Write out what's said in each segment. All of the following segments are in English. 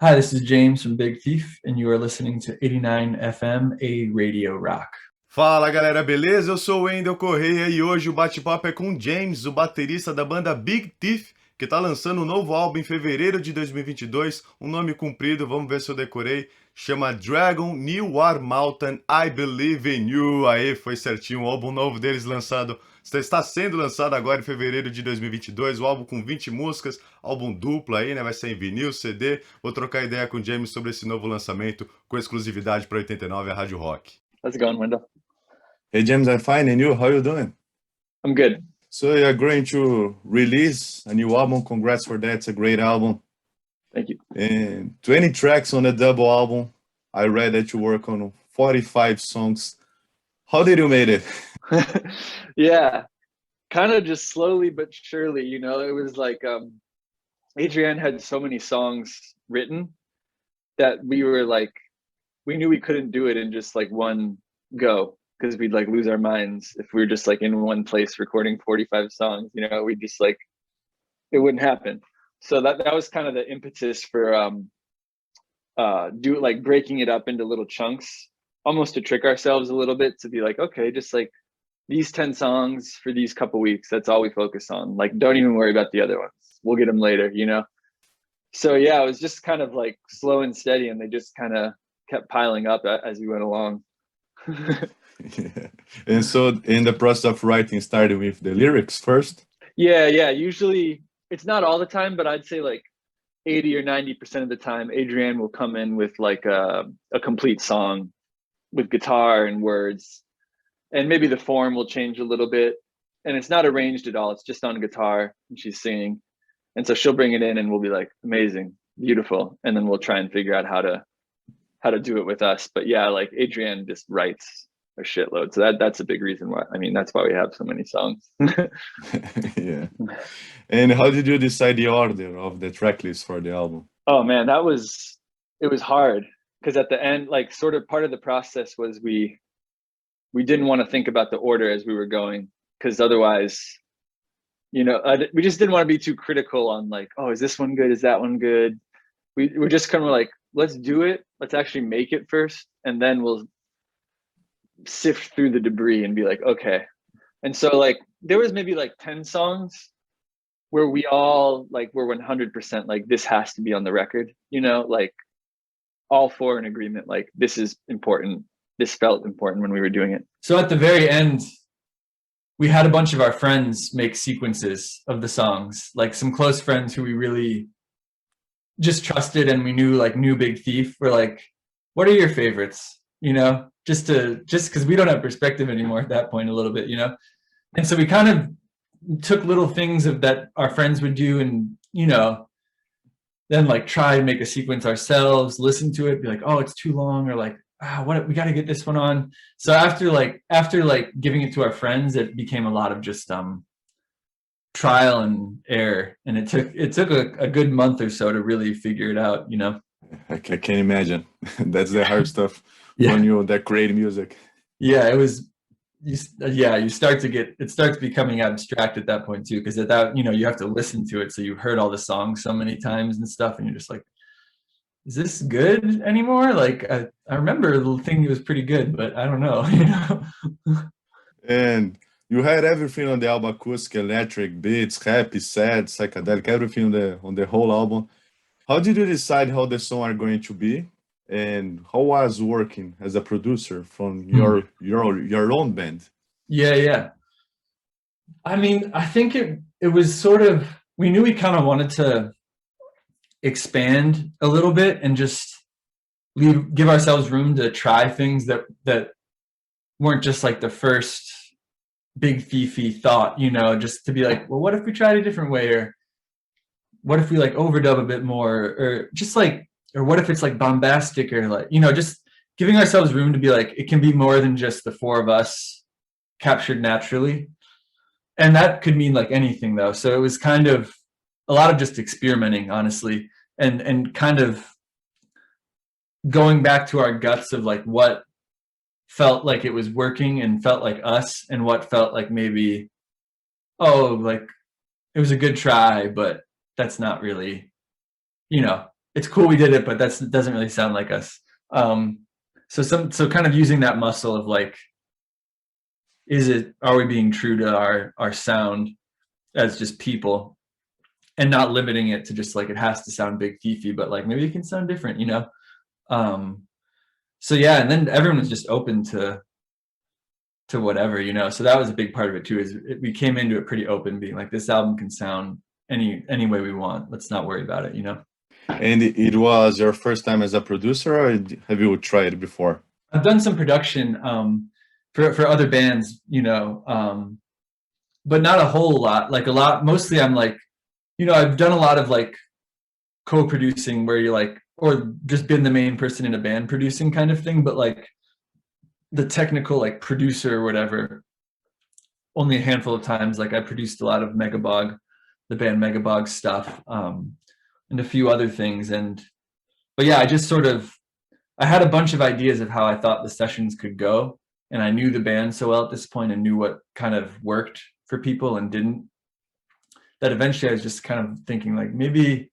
Hi, this is James from Big Thief, and you are listening to 89 FM, a Radio Rock. Fala galera, beleza? Eu sou o Wendell Correia e hoje o bate-papo é com James, o baterista da banda Big Thief, que tá lançando um novo álbum em fevereiro de 2022, um nome comprido, vamos ver se eu decorei, chama Dragon New War Mountain, I Believe in You. Aí, foi certinho, o álbum novo deles lançado, está sendo lançado agora em fevereiro de 2022, o álbum com 20 músicas, álbum duplo aí, né, vai ser em vinil, CD. Vou trocar ideia com o James sobre esse novo lançamento, com exclusividade para 89, a Rádio Rock. How's it going, Wendell? Hey James, I'm fine, and you? How you doing? I'm good. So you're going to release a new album. Congrats for that. It's a great album. Thank you. And 20 tracks on a double album. I read that you work on 45 songs. How did you make it? Yeah, kind of just slowly but surely, you know. It was like Adrienne had so many songs written that we knew we couldn't do it in just like one go, because we'd like lose our minds if we were just like in one place recording 45 songs, you know. We just like, it wouldn't happen. So that was kind of the impetus for breaking it up into little chunks, almost to trick ourselves a little bit, to be like, okay, just like these 10 songs for these couple weeks, that's all we focus on. Like, don't even worry about the other ones, we'll get them later, you know. So yeah, it was just kind of like slow and steady, and they just kind of kept piling up as we went along. Yeah. And so in the process of writing, started with the lyrics first? Yeah, usually it's not all the time, but I'd say like 80 or 90% of the time Adrienne will come in with like a complete song with guitar and words, and maybe the form will change a little bit, and it's not arranged at all, it's just on guitar and she's singing. And so she'll bring it in and we'll be like, amazing, beautiful, and then we'll try and figure out how to do it with us. But yeah, like Adrienne just writes a shitload, so that's a big reason why. I mean, that's why we have so many songs. Yeah. And how did you decide the order of the track list for the album? Oh man, it was hard, because at the end, like, sort of part of the process was we didn't want to think about the order as we were going, because otherwise, you know, we just didn't want to be too critical on like, oh, is this one good, is that one good. We're just kind of like, let's do it, let's actually make it first, and then we'll sift through the debris and be like, okay. And so like there was maybe like 10 songs where we all like were 100% like, this has to be on the record, you know, like all four in agreement, like this is important, this felt important when we were doing it. So at the very end, we had a bunch of our friends make sequences of the songs, like some close friends who we really just trusted and we knew Big Thief were like, what are your favorites, you know, just because we don't have perspective anymore at that point a little bit, you know. And so we kind of took little things that our friends would do, and, you know, then like try and make a sequence ourselves, listen to it, be like, oh, it's too long, or like, what, we got to get this one on. So after giving it to our friends, it became a lot of just trial and error, and it took a good month or so to really figure it out, you know. I can imagine. That's the hard stuff. Yeah. When you that create music. Yeah, it was. It starts becoming abstract at that point too, because at that, you know, you have to listen to it, so you've heard all the songs so many times and stuff, and you're just like, is this good anymore? Like I remember the thing was pretty good, but I don't know, you know. And you had everything on the album: acoustic, electric, beats, happy, sad, psychedelic, everything on the whole album. How did you decide how the songs are going to be? And how was working as a producer from your own band? Yeah. I mean, I think it was sort of, we knew we kind of wanted to expand a little bit and just give ourselves room to try things that weren't just like the first Big Thiefy thought, you know, just to be like, well, what if we tried a different way, or what if we like overdub a bit more, or just like, or what if it's like bombastic, or like, you know, just giving ourselves room to be like, it can be more than just the four of us captured naturally. And that could mean like anything though. So it was kind of a lot of just experimenting, honestly, and kind of going back to our guts of like what felt like it was working and felt like us, and what felt like maybe, oh, like it was a good try, but that's not really, you know, it's cool we did it, but that doesn't really sound like us. So kind of using that muscle of like, are we being true to our sound as just people, and not limiting it to just like, it has to sound big fifi, but like maybe it can sound different, you know? So yeah, and then everyone was just open to whatever, you know? So that was a big part of it too, is we came into it pretty open, being like, this album can sound any way we want. Let's not worry about it, you know? And it was your first time as a producer, or have you tried it before? I've done some production for other bands, you know, but not a whole lot. Like a lot, mostly I'm like, you know, I've done a lot of like co-producing where you're like, or just been the main person in a band producing kind of thing, but like the technical like producer or whatever, only a handful of times. Like I produced a lot of Megabog, the band Megabog stuff, and a few other things. But yeah, I just sort of, I had a bunch of ideas of how I thought the sessions could go, and I knew the band so well at this point and knew what kind of worked for people and didn't, that eventually I was just kind of thinking like, maybe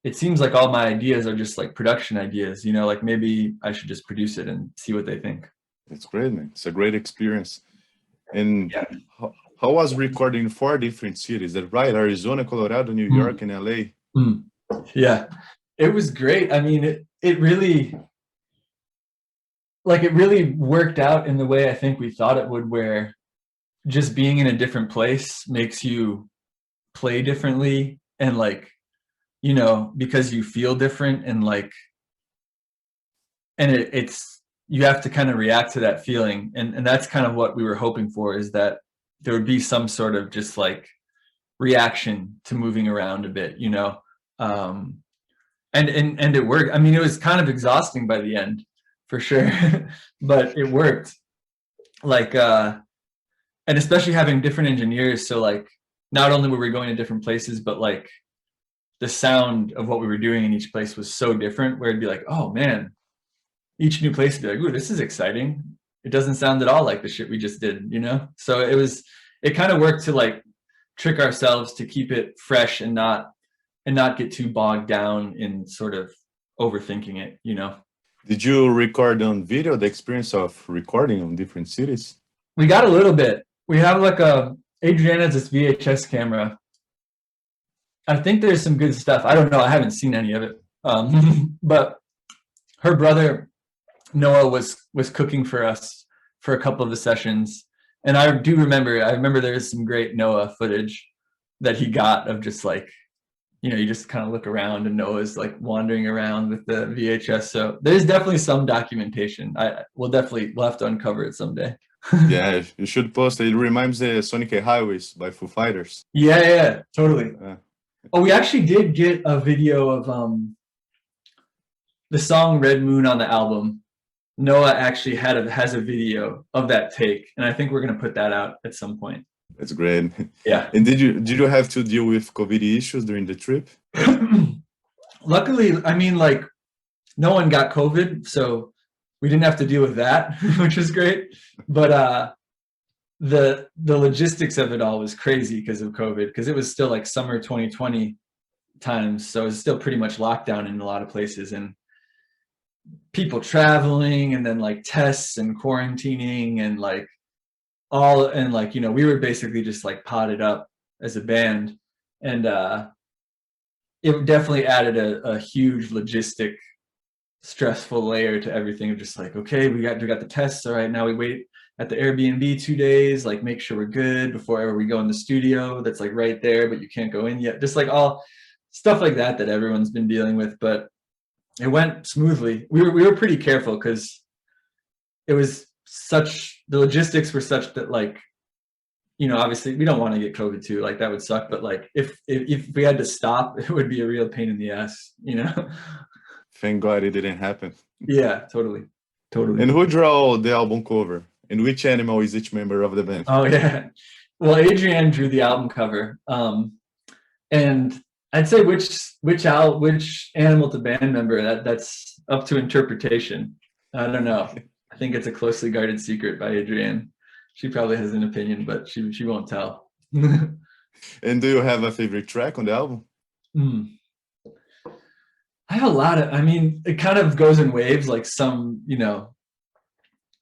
it seems like all my ideas are just like production ideas, you know, like maybe I should just produce it and see what they think. It's great, man. It's a great experience. And yeah. How was recording in 4 different cities? That right? Arizona, Colorado, New York, and LA. Yeah, it was great. I mean, it really, like, it really worked out in the way I think we thought it would, where just being in a different place makes you play differently, and like, you know, because you feel different, and like, and it's, you have to kind of react to that feeling, and that's kind of what we were hoping for, is that there would be some sort of just like reaction to moving around a bit, you know. And it worked. I mean, it was kind of exhausting by the end, for sure, but it worked. Like, and especially having different engineers, so like, not only were we going to different places, but like the sound of what we were doing in each place was so different, where it'd be like, oh man, each new place would be like, ooh, this is exciting. It doesn't sound at all like the shit we just did, you know? So it kind of worked to like trick ourselves to keep it fresh and not get too bogged down in sort of overthinking it, you know? Did you record on video the experience of recording on different cities? We got a little bit. We have like Adrienne has this VHS camera. I think there's some good stuff. I don't know. I haven't seen any of it. But her brother, Noah, was cooking for us for a couple of the sessions. And I remember there's some great Noah footage that he got of just like, you know, you just kind of look around and Noah's like wandering around with the VHS. So there's definitely some documentation. We'll have to uncover it someday. Yeah, you should post it. It reminds the Sonic Highways by Foo Fighters. Yeah, totally. Oh, we actually did get a video of the song Red Moon on the album. Noah actually has a video of that take, and I think we're gonna put that out at some point. That's great. Yeah. And did you have to deal with COVID issues during the trip? Luckily, I mean, like, no one got COVID, so we didn't have to deal with that, which was great. But the logistics of it all was crazy because of COVID, because it was still like summer 2020 times, so it was still pretty much lockdown in a lot of places, and people traveling, and then like tests and quarantining, and like you know, we were basically just like potted up as a band, and it definitely added a huge logistic stressful layer to everything, of just like, okay, we got the tests, all right, now we wait at the Airbnb 2 days, like make sure we're good before ever we go in the studio that's like right there, but you can't go in yet, just like all stuff like that everyone's been dealing with. But it went smoothly. We were pretty careful, because it was the logistics were such that, like, you know, obviously we don't want to get COVID too, like that would suck, but like if we had to stop, it would be a real pain in the ass, you know. Thank God it didn't happen. Yeah, totally. And who drew the album cover? And which animal is each member of the band? Oh yeah, well, Adrienne drew the album cover, and I'd say which animal to band member, that's up to interpretation. I don't know. I think it's a closely guarded secret by Adrienne. She probably has an opinion, but she won't tell. And do you have a favorite track on the album? I have a lot of, I mean, it kind of goes in waves, like some, you know,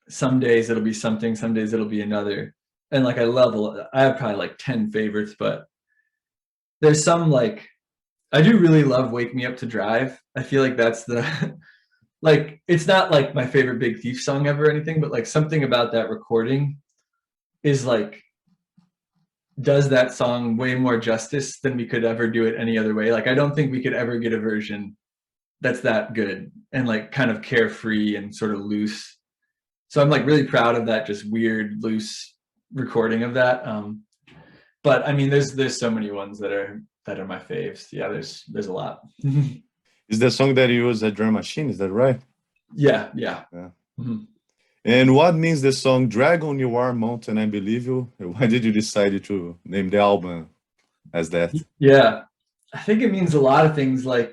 some days it'll be something, some days it'll be another. And like I have probably like 10 favorites, but there's some like, I do really love Wake Me Up to Drive. I feel like that's the, like, it's not like my favorite Big Thief song ever or anything, but like something about that recording is like, does that song way more justice than we could ever do it any other way. Like, I don't think we could ever get a version that's that good and like kind of carefree and sort of loose. So I'm like really proud of that, just weird, loose recording of that. But I mean, there's so many ones that are my faves. Yeah, there's a lot. Is the song that you use a drum machine? Is that right? Yeah. Mm-hmm. And what means the song "Dragon You Are Mountain I Believe You"? Why did you decide to name the album as that? Yeah, I think it means a lot of things. Like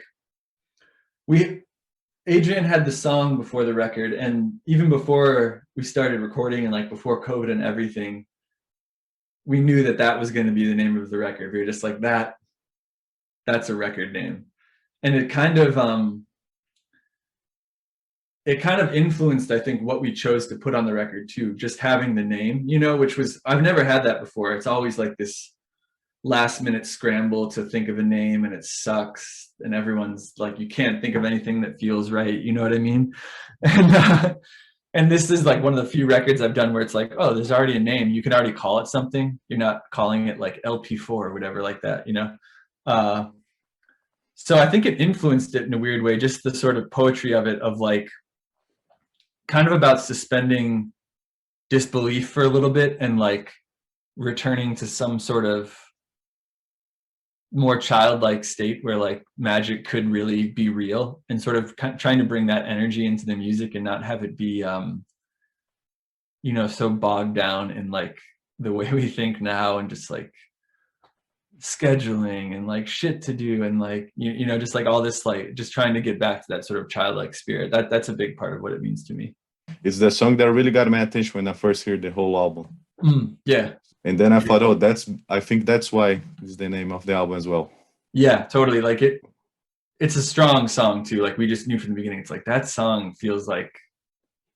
Adrian had the song before the record, and even before we started recording and like before COVID and everything, we knew that was going to be the name of the record. We were just like, that's a record name. And it kind of influenced, I think, what we chose to put on the record too, just having the name, you know, which was, I've never had that before. It's always like this last minute scramble to think of a name, and it sucks. And everyone's like, you can't think of anything that feels right. You know what I mean? And this is like one of the few records I've done where it's like, oh, there's already a name. You can already call it something. You're not calling it like LP4 or whatever like that, you know? So I think it influenced it in a weird way, just the sort of poetry of it, of like, kind of about suspending disbelief for a little bit and like returning to some sort of more childlike state where like magic could really be real, and sort of trying to bring that energy into the music and not have it be, you know, so bogged down in like the way we think now, and just like scheduling and like shit to do, and like, you know, just like all this, like just trying to get back to that sort of childlike spirit. That's a big part of what it means to me. It's the song that really got my attention when I first heard the whole album. Yeah. And then I thought, oh, I think that's why it's the name of the album as well. Yeah, totally. Like it's a strong song too. Like we just knew from the beginning, it's like that song feels like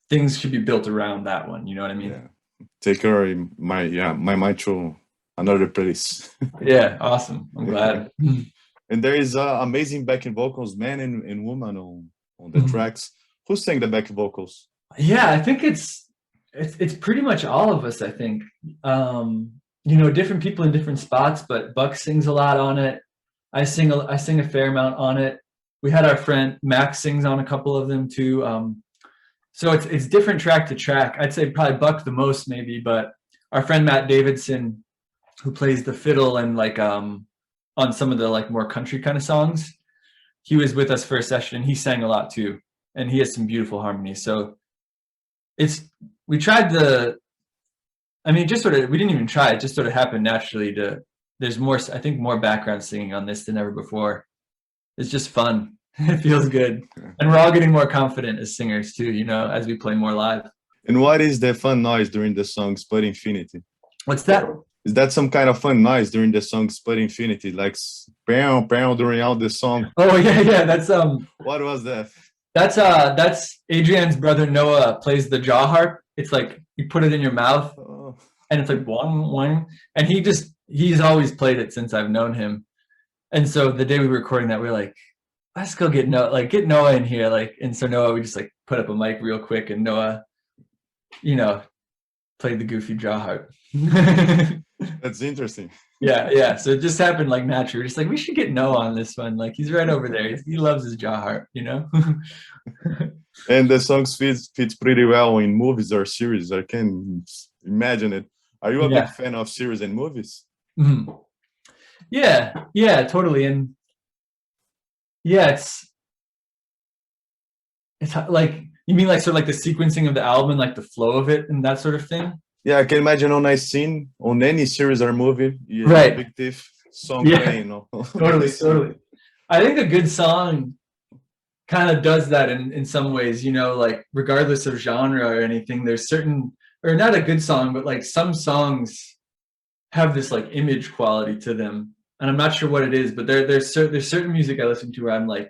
things should be built around that one. You know what I mean? Yeah. Take my mind to another place. Yeah, awesome. I'm glad. And there is amazing backing vocals, man and woman on the tracks. Who sang the backing vocals? Yeah, I think it's pretty much all of us, I think. You know, different people in different spots, but Buck sings a lot on it. I sing a fair amount on it. We had our friend Max sings on a couple of them too. So it's different track to track. I'd say probably Buck the most maybe, but our friend Matt Davidson, who plays the fiddle and like on some of the like more country kind of songs, he was with us for a session and he sang a lot too. And he has some beautiful harmonies. So we tried I mean, just sort of, we didn't even try, it just sort of happened naturally there's more, I think, more background singing on this than ever before. It's just fun. It feels good. And we're all getting more confident as singers too, you know, as we play more live. And what is the fun noise during the song Spud Infinity? What's that? Is that some kind of fun noise during the song Spud Infinity? Like pow, pow during all the song? Oh yeah, that's what was that? That's Adrian's brother Noah plays the jaw harp. It's like you put it in your mouth and it's like one one, and he's always played it since I've known him. And so the day we were recording that, we were like, let's go get Noah in here, like. And so Noah, we just like put up a mic real quick, and Noah, you know, played the goofy jaw harp. That's interesting. Yeah. So it just happened like naturally. We're just like, we should get Noah on this one. Like he's right over there. He loves his jaw harp, you know. And the songs fits pretty well in movies or series. I can imagine it. Are you a big fan of series and movies? Mm-hmm. Yeah, totally. And yeah, it's like, you mean like sort of like the sequencing of the album, like the flow of it and that sort of thing? Yeah, I can imagine on a scene, on any series or movie, right? Big Thief song playing. You know? Totally. I think a good song kind of does that in some ways, you know, like regardless of genre or anything, there's certain, or not a good song, but like some songs have this like image quality to them. And I'm not sure what it is, but there's certain music I listen to where I'm like,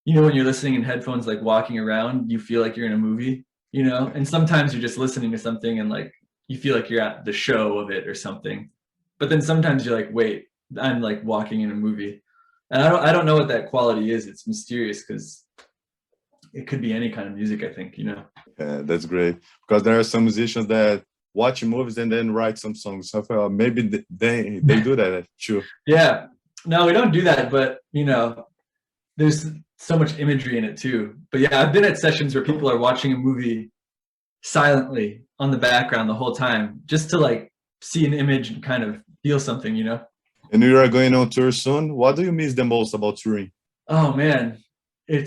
you know, when you're listening in headphones, like walking around, you feel like you're in a movie, you know, and sometimes you're just listening to something and like, you feel like you're at the show of it or something. But then sometimes you're like, wait, I'm like walking in a movie. And I don't know what that quality is. It's mysterious because it could be any kind of music, I think, you know. Yeah, that's great. Because there are some musicians that watch movies and then write some songs. So I feel maybe they do that too. Yeah. No, we don't do that, but you know, there's so much imagery in it too. But yeah, I've been at sessions where people are watching a movie silently on the background the whole time, just to like see an image and kind of feel something, you know. And you are going on tour soon. What do you miss the most about touring? Oh man, I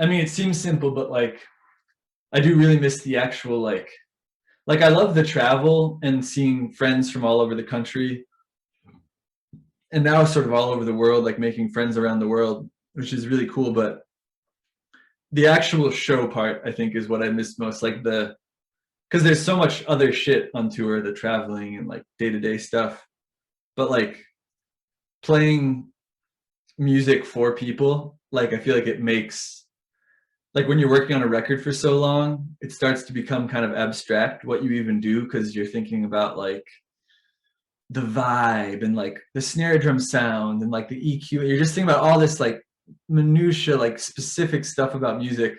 mean, it seems simple, but like, I do really miss the actual like I love the travel and seeing friends from all over the country, and now sort of all over the world, like making friends around the world, which is really cool. But the actual show part, I think, is what I miss most. Like because there's so much other shit on tour, the traveling and like day-to-day stuff. But like playing music for people, like I feel like it makes, like when you're working on a record for so long, it starts to become kind of abstract what you even do, because you're thinking about like the vibe and like the snare drum sound and like the EQ. You're just thinking about all this like minutia, like specific stuff about music.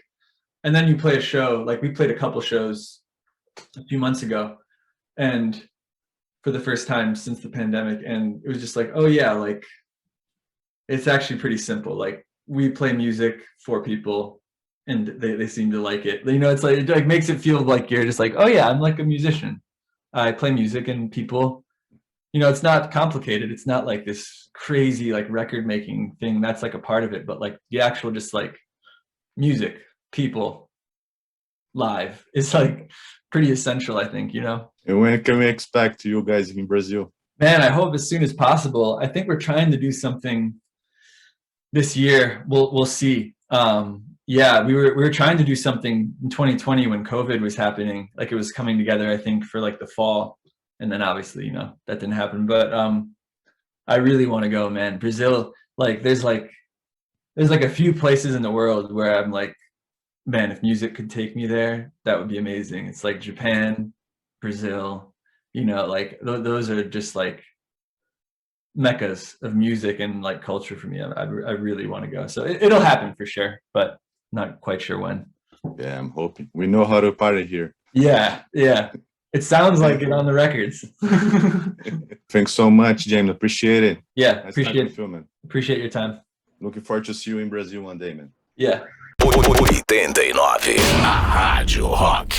And then you play a show, like we played a couple shows a few months ago, and for the first time since the pandemic, and it was just like, oh yeah, like it's actually pretty simple. Like we play music for people and they seem to like it. You know, it's like, it like makes it feel like you're just like, oh yeah, I'm like a musician. I play music and people, you know, it's not complicated. It's not like this crazy like record making thing. That's like a part of it, but like the actual just like music, people, live is like pretty essential, I think, you know. And when can we expect you guys in Brazil? Man, I hope as soon as possible. I think we're trying to do something this year. We'll see. Yeah, we were trying to do something in 2020 when COVID was happening. Like it was coming together, I think, for like the fall, and then obviously, you know, that didn't happen. But I really want to go, man. Brazil, like there's like a few places in the world where I'm like, man, if music could take me there, that would be amazing. It's like Japan, Brazil, you know, like those are just like meccas of music and like culture for me. I really want to go. So it'll happen for sure, but not quite sure when. Yeah, I'm hoping. We know how to party here. Yeah. It sounds like it on the records. Thanks so much, James. Appreciate it. Yeah, Nice time to film, man. appreciate your time. Looking forward to see you in Brazil one day, man. Yeah. 89, a Rádio Rock.